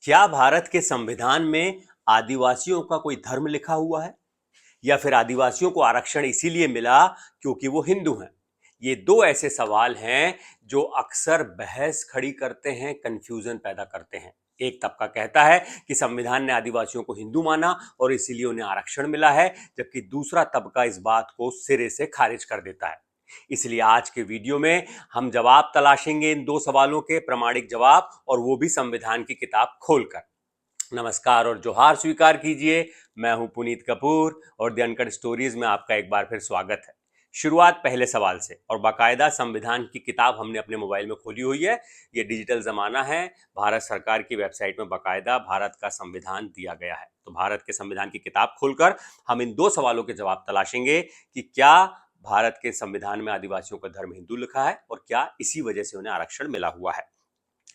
क्या भारत के संविधान में आदिवासियों का कोई धर्म लिखा हुआ है या फिर आदिवासियों को आरक्षण इसीलिए मिला क्योंकि वो हिंदू हैं? ये दो ऐसे सवाल हैं जो अक्सर बहस खड़ी करते हैं, कंफ्यूजन पैदा करते हैं। एक तबका कहता है कि संविधान ने आदिवासियों को हिंदू माना और इसीलिए उन्हें आरक्षण मिला है, जबकि दूसरा तबका इस बात को सिरे से खारिज कर देता है। इसलिए आज के वीडियो में हम जवाब तलाशेंगे इन दो सवालों के, प्रामाणिक जवाब, और वो भी संविधान की किताब खोलकर। नमस्कार और जोहार स्वीकार कीजिए। मैं हूं पुनीत कपूर और द अनकट स्टोरीज में आपका एक बार फिर स्वागत है। शुरुआत पहले सवाल से, और बाकायदा संविधान की किताब हमने अपने मोबाइल में खोली हुई है। ये डिजिटल जमाना है। भारत सरकार की वेबसाइट में बाकायदा भारत का संविधान दिया गया है। तो भारत के संविधान की किताब खोलकर हम इन दो सवालों के जवाब तलाशेंगे कि क्या भारत के संविधान में आदिवासियों का धर्म हिंदू लिखा है और क्या इसी वजह से उन्हें आरक्षण मिला हुआ है।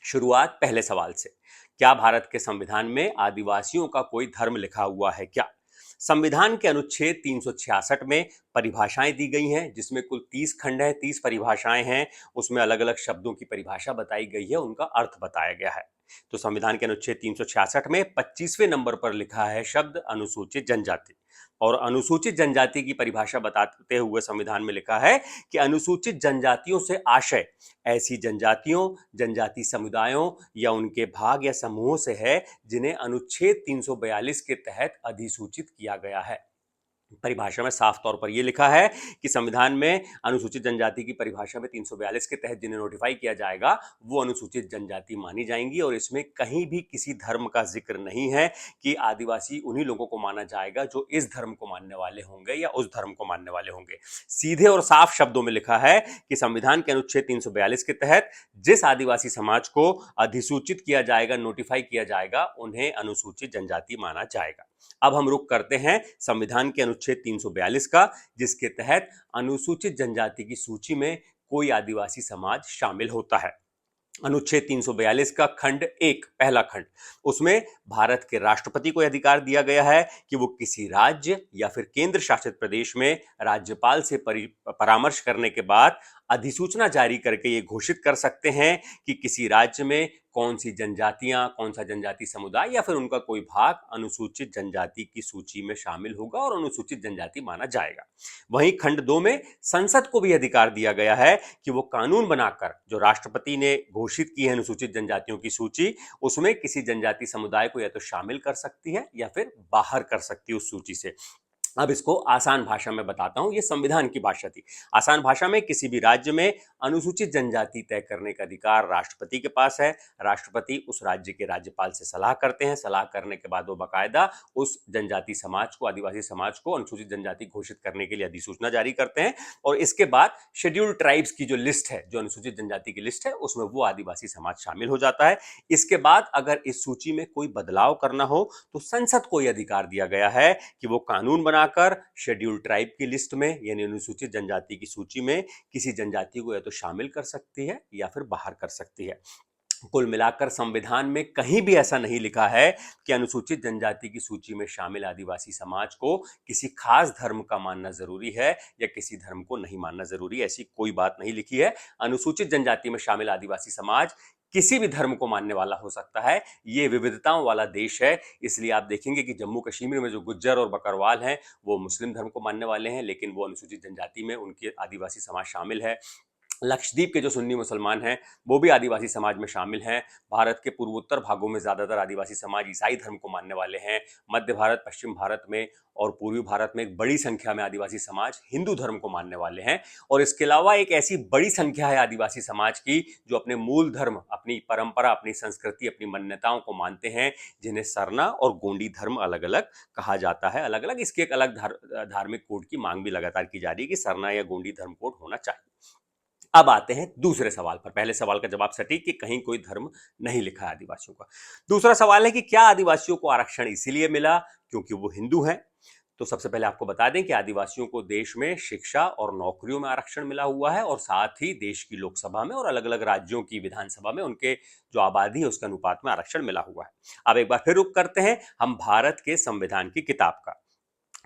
शुरुआत पहले सवाल से, क्या भारत के संविधान में आदिवासियों का कोई धर्म लिखा हुआ है क्या? संविधान के अनुच्छेद 366 में परिभाषाएं दी गई हैं, जिसमें कुल 30 खंड हैं, 30 परिभाषाएं हैं। उसमें अलग अलग शब्दों की परिभाषा बताई गई है, उनका अर्थ बताया गया है। तो संविधान के अनुच्छेद 366 में 25वें नंबर पर लिखा है शब्द अनुसूचित जनजाति, और अनुसूचित जनजाति की परिभाषा बताते हुए संविधान में लिखा है कि अनुसूचित जनजातियों से आशय ऐसी जनजातियों, जनजाति समुदायों या उनके भाग या समूहों से है जिन्हें अनुच्छेद 342 के तहत अधिसूचित किया गया है। परिभाषा में साफ तौर पर यह लिखा है कि संविधान में अनुसूचित जनजाति की परिभाषा में 342 के तहत जिन्हें नोटिफाई किया जाएगा वो अनुसूचित जनजाति मानी जाएंगी, और इसमें कहीं भी किसी धर्म का जिक्र नहीं है कि आदिवासी उन्हीं लोगों को माना जाएगा जो इस धर्म को मानने वाले होंगे या उस धर्म को मानने वाले होंगे। सीधे और साफ शब्दों में लिखा है कि संविधान के अनुच्छेद 342 के तहत जिस आदिवासी समाज को अधिसूचित किया जाएगा, नोटिफाई किया जाएगा, उन्हें अनुसूचित जनजाति माना जाएगा। अब हम रुख करते हैं संविधान के अनुच्छेद 342 का, जिसके तहत अनुसूचित जनजाति की सूची में कोई आदिवासी समाज शामिल होता है। अनुच्छेद 342 का खंड 1 पहला खंड, उसमें भारत के राष्ट्रपति को अधिकार दिया गया है कि वो किसी राज्य या फिर केंद्र शासित प्रदेश में राज्यपाल से परामर्श करने के बाद अधिसूचना जारी करके ये घोषित कर सकते हैं कि किसी राज्य में कौन सी जनजातियां, कौन सा जनजाति समुदाय या फिर उनका कोई भाग अनुसूचित जनजाति की सूची में शामिल होगा और अनुसूचित जनजाति माना जाएगा। वहीं खंड 2 में संसद को भी अधिकार दिया गया है कि वो कानून बनाकर, जो राष्ट्रपति ने घोषित की है अनुसूचित जनजातियों की सूची, उसमें किसी जनजाति समुदाय को या तो शामिल कर सकती है या फिर बाहर कर सकती है उस सूची से। अब इसको आसान भाषा में बताता हूं, ये संविधान की भाषा थी। आसान भाषा में, किसी भी राज्य में अनुसूचित जनजाति तय करने का अधिकार राष्ट्रपति के पास है। राष्ट्रपति उस राज्य के राज्यपाल से सलाह करते हैं। सलाह करने के बाद वो बाकायदा उस जनजाति समाज को, आदिवासी समाज को अनुसूचित जनजाति घोषित करने के लिए अधिसूचना जारी करते हैं, और इसके बाद शेड्यूल्ड ट्राइब्स की जो लिस्ट है, जो अनुसूचित जनजाति की लिस्ट है, उसमें वो आदिवासी समाज शामिल हो जाता है। इसके बाद अगर इस सूची में कोई बदलाव करना हो तो संसद को यह अधिकार दिया गया है कि वो कानून बनाकर शेड्यूल्ड ट्राइब की लिस्ट में, यानी अनुसूचित जनजाति की सूची में, किसी जनजाति को या तो शामिल कर सकती है या फिर बाहर कर सकती है। कुल मिलाकर संविधान में कहीं भी ऐसा नहीं लिखा है कि अनुसूचित जनजाति की सूची में शामिल आदिवासी समाज को किसी खास धर्म का मानना जरूरी है या किसी धर्म को नहीं मानना जरूरी है। ऐसी कोई बात नहीं लिखी है। अनुसूचित जनजाति में शामिल आदिवासी समाज किसी भी धर्म को मानने वाला हो सकता है। ये विविधताओं वाला देश है, इसलिए आप देखेंगे कि जम्मू कश्मीर में जो गुज्जर और बकरवाल हैं वो मुस्लिम धर्म को मानने वाले हैं, लेकिन वो अनुसूचित जनजाति में उनके आदिवासी समाज शामिल है। लक्षद्वीप के जो सुन्नी मुसलमान हैं वो भी आदिवासी समाज में शामिल हैं। भारत के पूर्वोत्तर भागों में ज्यादातर आदिवासी समाज ईसाई धर्म को मानने वाले हैं। मध्य भारत, पश्चिम भारत में और पूर्वी भारत में एक बड़ी संख्या में आदिवासी समाज हिंदू धर्म को मानने वाले हैं। और इसके अलावा एक ऐसी बड़ी संख्या है आदिवासी समाज की जो अपने मूल धर्म, अपनी परंपरा, अपनी संस्कृति, अपनी मान्यताओं को मानते हैं, जिन्हें सरना और गोंडी धर्म अलग अलग कहा जाता है। अलग अलग, इसकी एक अलग धार्मिक कोड की मांग भी लगातार की जा रही है कि सरना या गोंडी धर्म कोड होना चाहिए। अब आते हैं दूसरे सवाल पर। पहले सवाल का जवाब सटीक कि कहीं कोई धर्म नहीं लिखा है आदिवासियों का। दूसरा सवाल है कि क्या आदिवासियों को आरक्षण इसीलिए मिला क्योंकि वो हिंदू हैं? तो सबसे पहले आपको बता दें कि आदिवासियों को देश में शिक्षा और नौकरियों में आरक्षण मिला हुआ है, और साथ ही देश की लोकसभा में और अलग अलग राज्यों की विधानसभा में उनके जो आबादी है उसके अनुपात में आरक्षण मिला हुआ है। अब एक बार फिर रुक करते हैं हम भारत के संविधान की किताब का।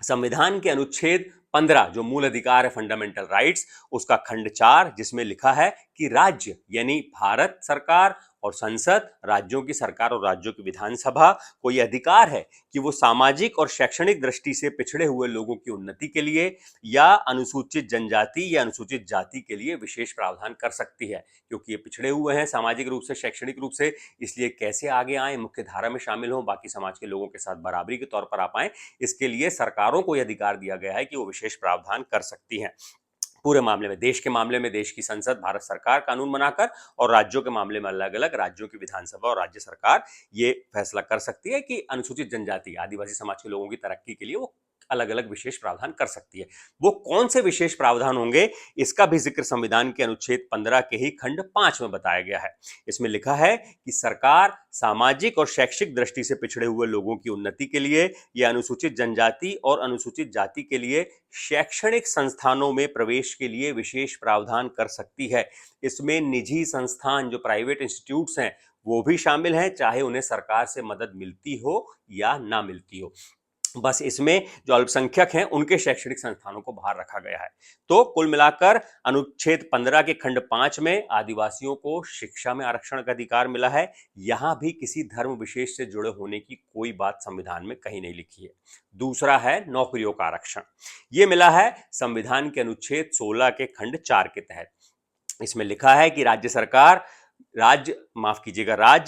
संविधान के अनुच्छेद 15 जो मूल अधिकार है, फंडामेंटल राइट्स, उसका खंड 4, जिसमें लिखा है कि राज्य यानी भारत सरकार और संसद, राज्यों की सरकार और राज्यों की विधानसभा को यह अधिकार है कि वो सामाजिक और शैक्षणिक दृष्टि से पिछड़े हुए लोगों की उन्नति के लिए या अनुसूचित जनजाति या अनुसूचित जाति के लिए विशेष प्रावधान कर सकती है। क्योंकि ये पिछड़े हुए हैं सामाजिक रूप से, शैक्षणिक रूप से, इसलिए कैसे आगे आए, मुख्य धारा में शामिल हों, बाकी समाज के लोगों के साथ बराबरी के तौर पर आ पाएं, इसके लिए सरकारों को यह अधिकार दिया गया है कि वो विशेष प्रावधान कर सकती हैं। पूरे मामले में, देश के मामले में देश की संसद, भारत सरकार कानून बनाकर, और राज्यों के मामले में अलग अलग राज्यों की विधानसभा और राज्य सरकार ये फैसला कर सकती है कि अनुसूचित जनजाति, आदिवासी समाज के लोगों की तरक्की के लिए वो अलग अलग विशेष प्रावधान कर सकती है। वो कौन से विशेष प्रावधान होंगे, इसका भी जिक्र संविधान के अनुच्छेद 15 के ही खंड 5 में बताया गया है। इसमें लिखा है कि सरकार सामाजिक और शैक्षिक दृष्टि से पिछड़े हुए लोगों की उन्नति के लिए या अनुसूचित जनजाति और अनुसूचित जाति के लिए शैक्षणिक संस्थानों में प्रवेश के लिए विशेष प्रावधान कर सकती है। इसमें निजी संस्थान, जो प्राइवेट इंस्टीट्यूट्स हैं, वो भी शामिल हैं, चाहे उन्हें सरकार से मदद मिलती हो या ना मिलती हो। बस इसमें जो अल्पसंख्यक हैं उनके शैक्षणिक संस्थानों को बाहर रखा गया है। तो कुल मिलाकर अनुच्छेद 15 के खंड 5 में आदिवासियों को शिक्षा में आरक्षण का अधिकार मिला है। यहां भी किसी धर्म विशेष से जुड़े होने की कोई बात संविधान में कहीं नहीं लिखी है। दूसरा है नौकरियों का आरक्षण। यह मिला है संविधान के अनुच्छेद 16 के खंड 4 के तहत। इसमें लिखा है कि राज्य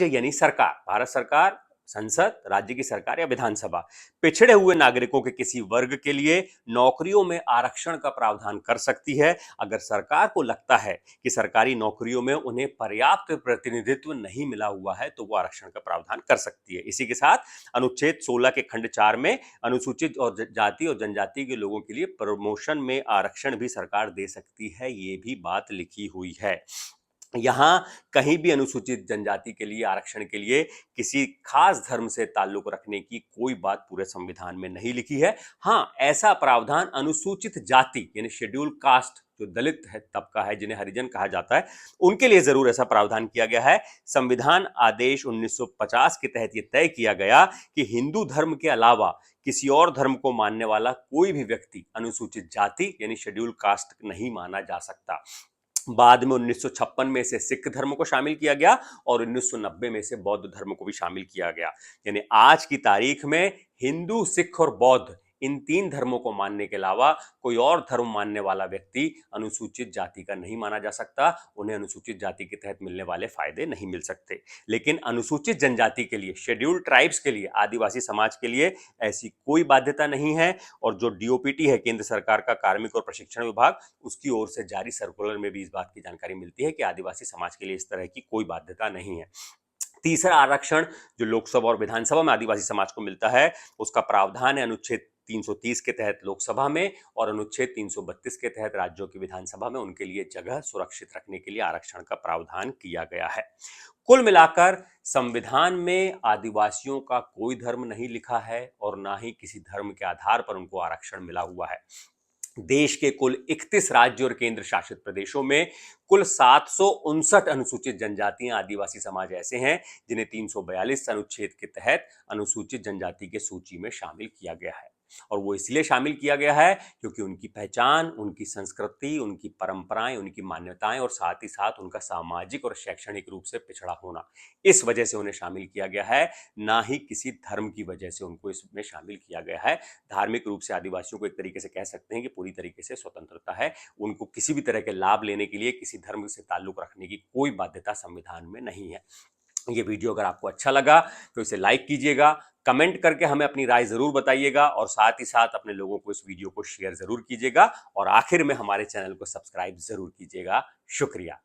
यानी सरकार, भारत सरकार, संसद, राज्य की सरकार या विधानसभा पिछड़े हुए नागरिकों के किसी वर्ग के लिए नौकरियों में आरक्षण का प्रावधान कर सकती है अगर सरकार को लगता है कि सरकारी नौकरियों में उन्हें पर्याप्त प्रतिनिधित्व नहीं मिला हुआ है, तो वो आरक्षण का प्रावधान कर सकती है। इसी के साथ अनुच्छेद 16 के खंड 4 में अनुसूचित और जाति और जनजाति के लोगों के लिए प्रमोशन में आरक्षण भी सरकार दे सकती है, ये भी बात लिखी हुई है। यहां कहीं भी अनुसूचित जनजाति के लिए आरक्षण के लिए किसी खास धर्म से ताल्लुक रखने की कोई बात पूरे संविधान में नहीं लिखी है। हां, ऐसा प्रावधान अनुसूचित जाति यानी शेड्यूल कास्ट, जो दलित है तबका है, जिन्हें हरिजन कहा जाता है, उनके लिए जरूर ऐसा प्रावधान किया गया है। संविधान आदेश 1950 के तहत यह तय किया गया कि हिंदू धर्म के अलावा किसी और धर्म को मानने वाला कोई भी व्यक्ति अनुसूचित जाति यानी शेड्यूल कास्ट नहीं माना जा सकता। बाद में 1956 में से सिख धर्म को शामिल किया गया और 1990 में से बौद्ध धर्म को भी शामिल किया गया। यानी आज की तारीख में हिंदू, सिख और बौद्ध, इन 3 धर्मों को मानने के अलावा कोई और धर्म मानने वाला व्यक्ति अनुसूचित जाति का नहीं माना जा सकता। उन्हें अनुसूचित जाति के तहत मिलने वाले फायदे नहीं मिल सकते। लेकिन अनुसूचित जनजाति के लिए, शेड्यूल्ड ट्राइब्स के लिए, आदिवासी समाज के लिए ऐसी कोई बाध्यता नहीं है। और जो डीओपीटी है, केंद्र सरकार का कार्मिक और प्रशिक्षण विभाग, उसकी ओर से जारी सर्कुलर में भी इस बात की जानकारी मिलती है कि आदिवासी समाज के लिए इस तरह की कोई बाध्यता नहीं है। तीसरा आरक्षण जो लोकसभा और विधानसभा में आदिवासी समाज को मिलता है, उसका प्रावधान है अनुच्छेद 330 के तहत लोकसभा में और अनुच्छेद 332 के तहत राज्यों की विधानसभा में उनके लिए जगह सुरक्षित रखने के लिए आरक्षण का प्रावधान किया गया है। कुल मिलाकर संविधान में आदिवासियों का कोई धर्म नहीं लिखा है और ना ही किसी धर्म के आधार पर उनको आरक्षण मिला हुआ है। देश के कुल 31 राज्य और केंद्र शासित प्रदेशों में कुल 759 अनुसूचित जनजातियां, आदिवासी समाज ऐसे हैं जिन्हें 342 अनुच्छेद के तहत अनुसूचित जनजाति के सूची में शामिल किया गया है। और वो इसलिए शामिल किया गया है क्योंकि उनकी पहचान, उनकी संस्कृति, उनकी परंपराएं, उनकी मान्यताएं और साथ ही साथ उनका सामाजिक और शैक्षणिक रूप से पिछड़ा होना, इस वजह से उन्हें शामिल किया गया है, ना ही किसी धर्म की वजह से उनको इसमें शामिल किया गया है। धार्मिक रूप से आदिवासियों को एक तरीके से कह सकते हैं कि पूरी तरीके से स्वतंत्रता है। उनको किसी भी तरह के लाभ लेने के लिए किसी धर्म से ताल्लुक रखने की कोई बाध्यता संविधान में नहीं है। ये वीडियो अगर आपको अच्छा लगा तो इसे लाइक कीजिएगा, कमेंट करके हमें अपनी राय जरूर बताइएगा और साथ ही साथ अपने लोगों को इस वीडियो को शेयर जरूर कीजिएगा और आखिर में हमारे चैनल को सब्सक्राइब जरूर कीजिएगा। शुक्रिया।